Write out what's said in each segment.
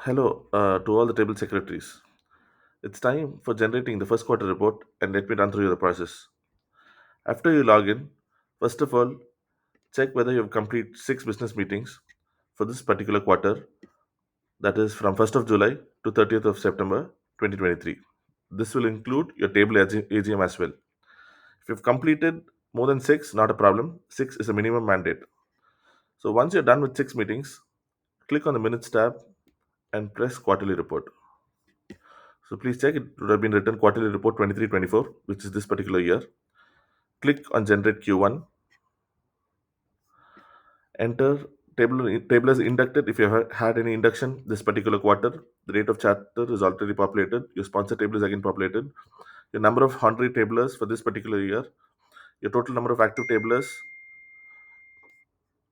Hello to all the table secretaries. It's time for generating the first quarter report and let me run through the process. After you log in, first of all, check whether you have completed 6 business meetings for this particular quarter, that is from 1st of July to 30th of September 2023. This will include your table AGM as well. If you've completed more than 6, not a problem. 6 is a minimum mandate. So once you're done with 6 meetings, click on the minutes tab and press quarterly report. So please check, it would have been written quarterly report 23-24, which is this particular year. Click on generate Q1. Enter table as inducted if you have had any induction this particular quarter. The date of chapter is already populated. Your sponsor table is again populated. Your number of honorary tablers for this particular year. Your total number of active tablers.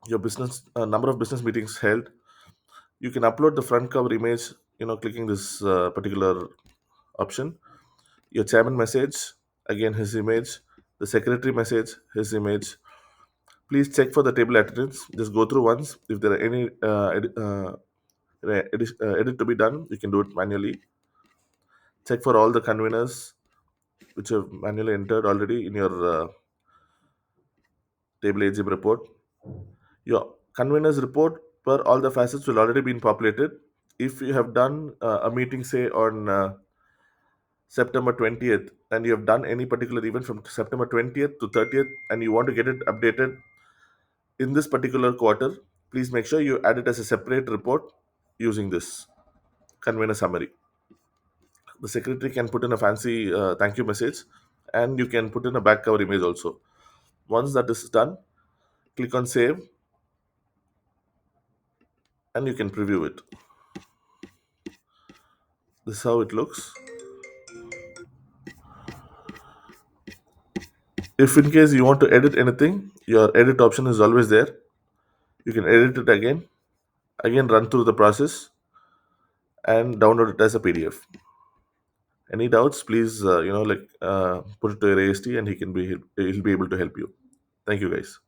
Your business number of business meetings held. You can upload the front cover image. Clicking this particular option. Your chairman message, again his image. The secretary message, his image. Please check for the table attendance. Just go through once. If there are any edit to be done, you can do it manually. Check for all the conveners which you have manually entered already in your table AGM report. Your conveners report per all the facets will already been populated. If you have done a meeting, say on September 20th, and you have done any particular event from September 20th to 30th, and you want to get it updated in this particular quarter, please make sure you add it as a separate report using this convener summary. The secretary can put in a fancy thank you message, and you can put in a back cover image also. Once that is done, click on save and you can preview it. This is how it looks. If in case you want to edit anything, your edit option is always there. You can edit it again run through the process and download it as a PDF. Any doubts, please put it to your AST and he'll be able to help you. Thank you guys.